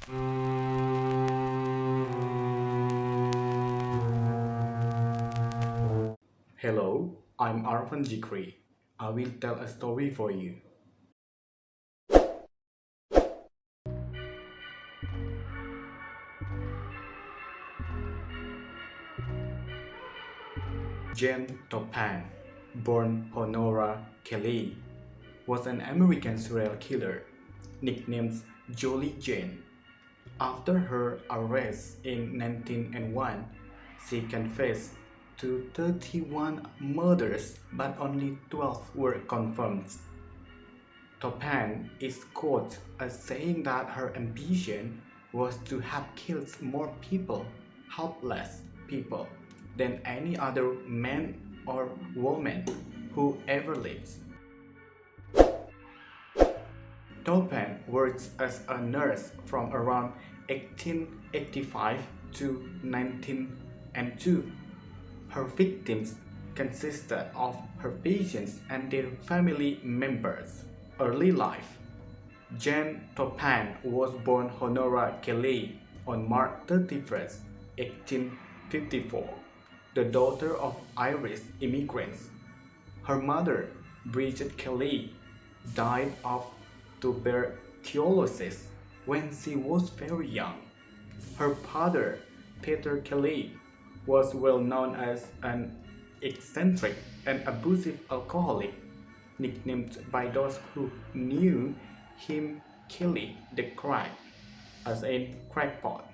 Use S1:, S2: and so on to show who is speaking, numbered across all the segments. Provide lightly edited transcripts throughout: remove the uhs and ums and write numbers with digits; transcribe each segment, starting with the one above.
S1: Hello, I'm Arvan. I will tell a story for you. Jane Toppan, born Honora Kelly, was an American serial killer nicknamed Jolly Jane. After her arrest in 1901, she confessed to 31 murders, but only 12 were confirmed. Toppan is quoted as saying that her ambition was to have killed more people, helpless people, than any other man or woman who ever lived. Toppan worked as a nurse from around 1885 to 1902. Her victims consisted of her patients and their family members. Early life. Jane Toppan was born Honora Kelly on March 31st, 1854, the daughter of Irish immigrants. Her mother, Bridget Kelly, died of tuberculosis when she was very young. Her father, Peter Kelly, was well known as an eccentric and abusive alcoholic, nicknamed by those who knew him Kelly the Crack, as in crackpot.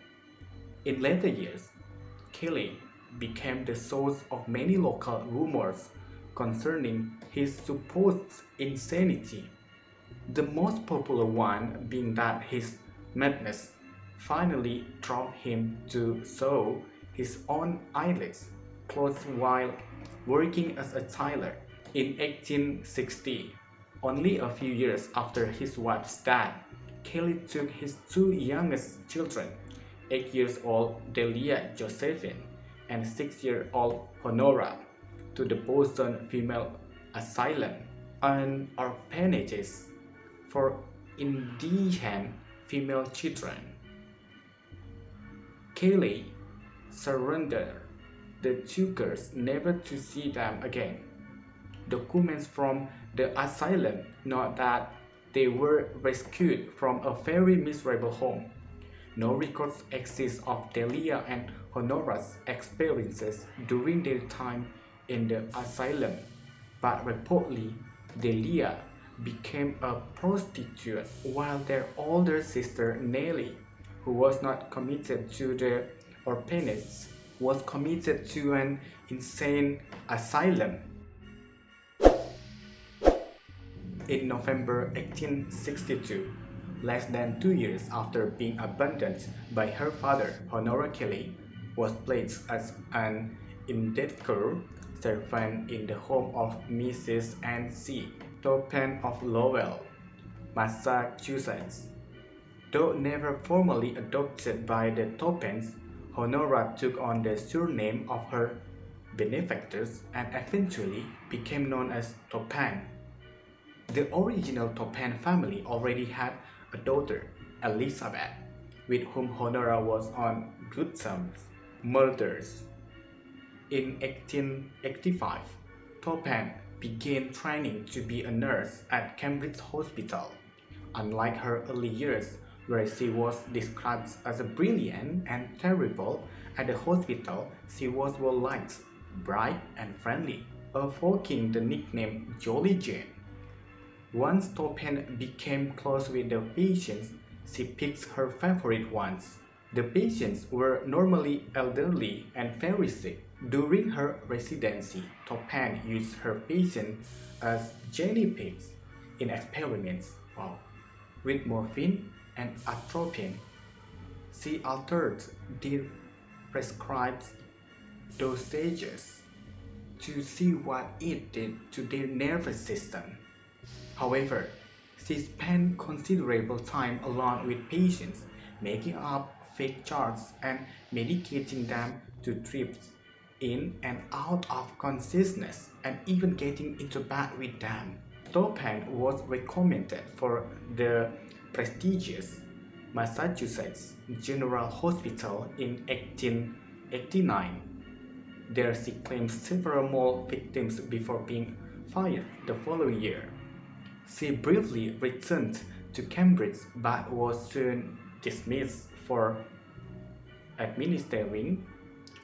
S1: In later years, Kelly became the source of many local rumors concerning his supposed insanity. The most popular one being that his madness finally drove him to sew his own eyelids closed while working as a tailor in 1860. Only a few years after his wife's death, Kelly took his two youngest children, 8 years old Delia Josephine and 6-year-old Honora, to the Boston Female Asylum and orphanages for indigent female children. Kelly surrendered the two girls never to see them again. Documents from the asylum note that they were rescued from a very miserable home. No records exist of Delia and Honora's experiences during their time in the asylum, but reportedly Delia became a prostitute while their older sister Nellie, who was not committed to the orphanage, was committed to an insane asylum. In November 1862, less than 2 years after being abandoned by her father, Honora Kelly was placed as an indentured servant in the home of Mrs. Anne C. Toppan of Lowell, Massachusetts. Though never formally adopted by the Toppans, Honora took on the surname of her benefactors and eventually became known as Toppan. The original Toppan family already had a daughter, Elizabeth, with whom Honora was on good terms. Murders. In 1885, Toppan began training to be a nurse at Cambridge Hospital. Unlike her early years, where she was described as brilliant and terrible, at the hospital she was well liked, bright and friendly, evoking the nickname Jolly Jane. Once Toppan became close with the patients, she picked her favorite ones. The patients were normally elderly and very sick. During her residency, Toppan used her patients as guinea pigs in experiments with morphine and atropine. She altered their prescribed dosages to see what it did to their nervous system. However, she spent considerable time alone with patients, making up fake charts and medicating them to drift in and out of consciousness and even getting into bed with them. Toppan was recommended for the prestigious Massachusetts General Hospital in 1889. There she claimed several more victims before being fired the following year. She briefly returned to Cambridge but was soon dismissed for administering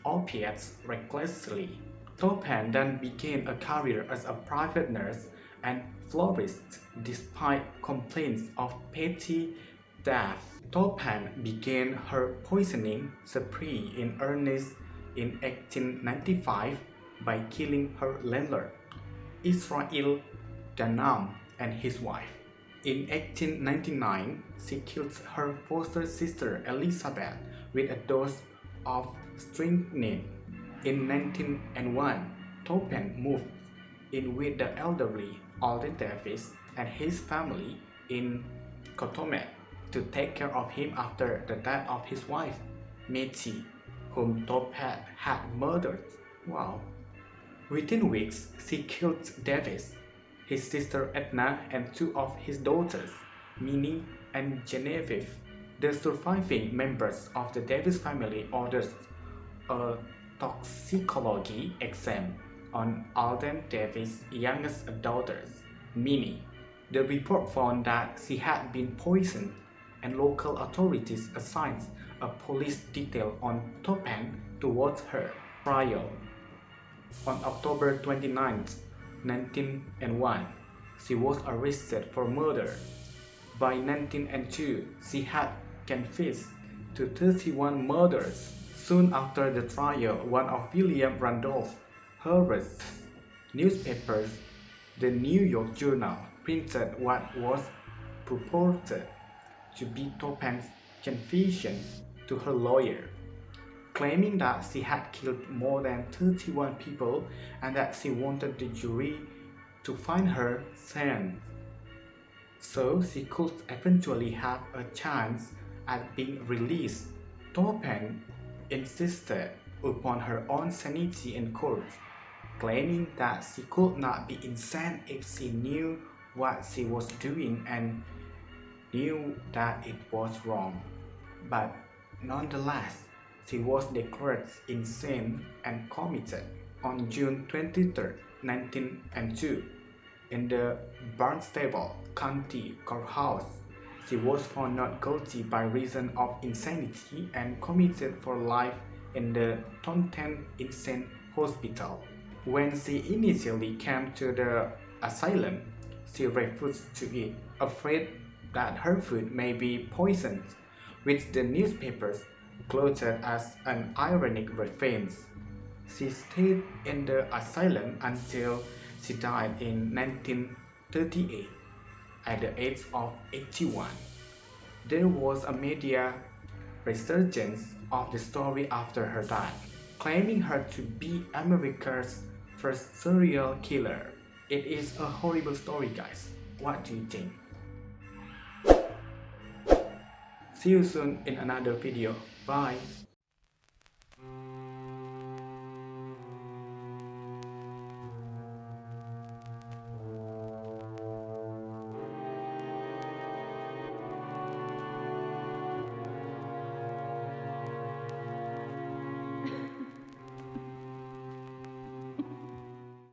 S1: opiates recklessly. Toppan then began a career as a private nurse and florist despite complaints of petty theft. Toppan began her poisoning spree in earnest in 1895 by killing her landlord, Israel Danam, and his wife. In 1899, she killed her foster sister Elizabeth with a dose of strychnine. In 1901, Toppan moved in with the elderly Alden Davis and his family in Potomac to take care of him after the death of his wife, Mattie, whom Toppan had murdered. Wow. Within weeks, she killed Davis, his sister Edna, and two of his daughters, Minnie and Genevieve. The surviving members of the Davis family ordered a toxicology exam on Alden Davis' youngest daughter, Minnie. The report found that she had been poisoned, and local authorities assigned a police detail on Toppan to watch her trial. On October 29, 1901, she was arrested for murder. By 1902, she had confessed to 31 murders. Soon after the trial, one of William Randolph Hearst's newspapers, the New York Journal, printed what was purported to be Toppan's confession to her lawyer, claiming that she had killed more than 31 people and that she wanted the jury to find her sane, so she could eventually have a chance at being released. Toppan insisted upon her own sanity in court, claiming that she could not be insane if she knew what she was doing and knew that it was wrong. But nonetheless, she was declared insane and committed. On June 23, 1902, in the Barnstable County Courthouse, she was found not guilty by reason of insanity and committed for life in the Taunton Insane Hospital. When she initially came to the asylum, she refused to eat, afraid that her food may be poisoned, which the newspapers quoted as an ironic reference. She stayed in the asylum until she died in 1938 at the age of 81. There was a media resurgence of the story after her death, claiming her to be America's first serial killer. It is a horrible story, guys. What do you think? See you soon in another video. Bye.